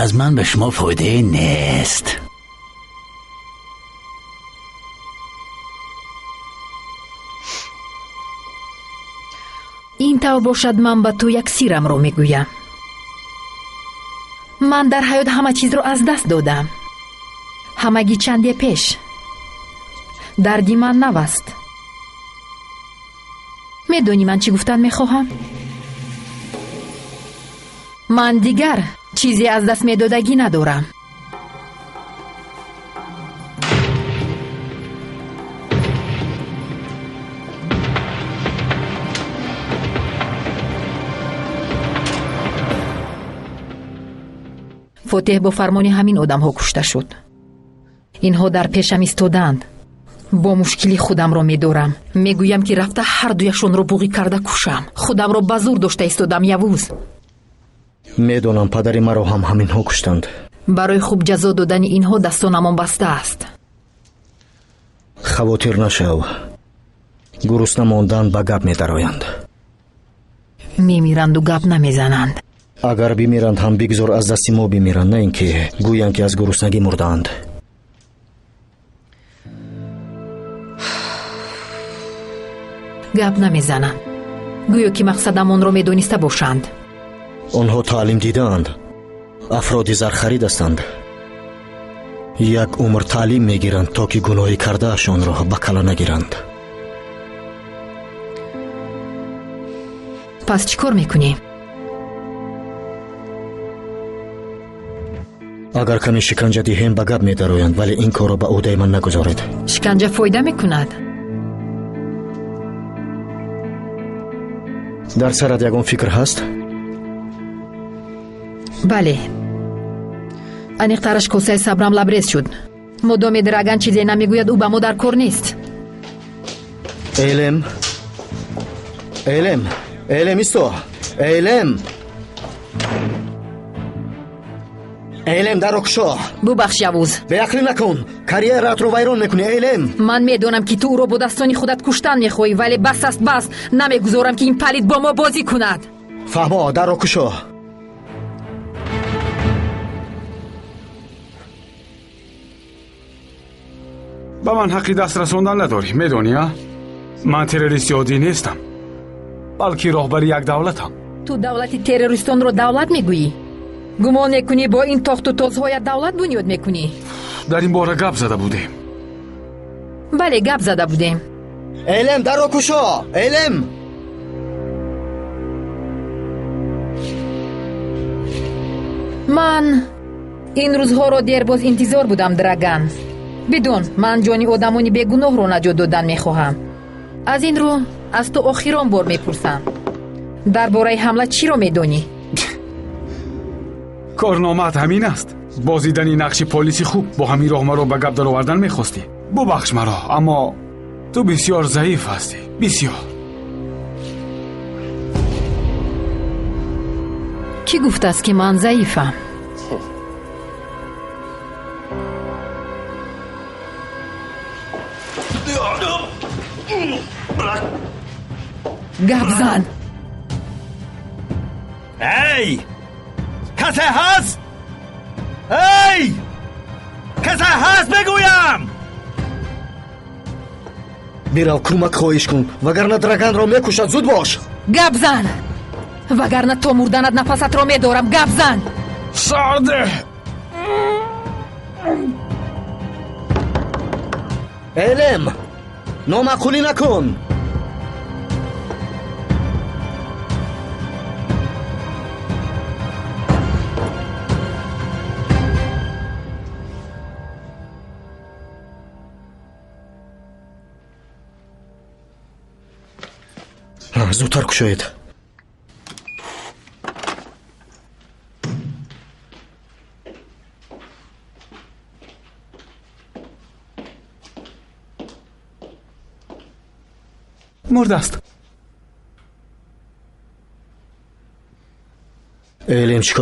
از من به شما فایده نیست. این طور باشد من به تو یک سیرم رو میگویم. من در حیات همه چیز رو از دست دادم. همگی چندی پیش. دردی من نوست. میدونی من چی گفتن میخواهم؟ من دیگر چیزی از دست میدادگی ندارم. فاتح با فرمان همین آدم ها کشته شد. اینها در پیشم ایستادند. با مشکلی خودم را میدارم. میگویم که رفته هر دویشون رو بوغی کرده کشم. خودم را به زور داشته ایستادم یوز. میدونم پدری مرا هم همینها کشتند. برای خوب جزا دادن اینها دستانمان بسته است. خواطر نشو. گرسنه ماندن به گپ میدرآیند. میمیرند و گپ نمیزنند. اگر بمیرند هم بگذار از دست ما بمیرند، نه اینکه گویند که از گرسنگی مردند. گپ نمیزنند. گویا که مقصدمان را میدونسته باشند. آنها تعلیم دیدند. افراد زرخرید هستند. یک عمر تعلیم میگیرند تا که گناهی کرده اشان را به کله نگیرند. پس چیکار میکنی؟ اگر کمی شکنجه دهیم به گپ میدرآیند، ولی این کار را به عهده من نگذارید. شکنجه فایده میکند؟ در سرت یگان فکر هست؟ بله. انیخترش کاسه صبرم لبریز شد. مدام درگن چیزی نمیگوید او به ما در کار نیست. ایلم ایستو. ایلم در اکشا. ببخش یوز. به عقلی نکن. کریرت رو ویران میکنی ایلم. من میدونم که تو او رو با دستانی خودت کشتن میخوایی، ولی بس است بس. نمیگذارم که این پلید با ما بازی کند. فهما در اکشا. با من حقی دست رسوندن نداری، میدونی ها؟ من تروریست یادی نیستم، بلکه راهبر یک دولتم. تو دولتی تروریستان رو دولت میگویی؟ گمان میکنی با این تاخت و تازهای دولت بنیاد میکنی؟ در این باره گپ زده بودیم. بله گپ زده بودیم. ایلم در کشا. ایلم من این روزها رو دیر باز انتظار بودم درگن. بدون من جانی آدمانی بیگناه رو نجات دادن میخواهم. از این رو از تو آخران بار میپرسم، درباره حمله چی رو میدونی؟ کارنامه‌ات همین است. بازیدنی نقش پلیسی خوب با همین راه مرا به گپ در آوردن میخواستی. ببخش مرا، اما تو بسیار ضعیف هستی، بسیار. کی گفته است که من ضعیفم؟ گپ زن. ای کسی هست؟ ای کسی هست بگویم؟ بیرو کمک خواهش کن، وگرنه درگن را میکشد. زود باش. گپ زن، وگرنه تو مردنت نفست را میدارم. گپ زن. سرده. ایلم نامعقولی نکن. زودتر کشایید. مرده است. ایلم چیکار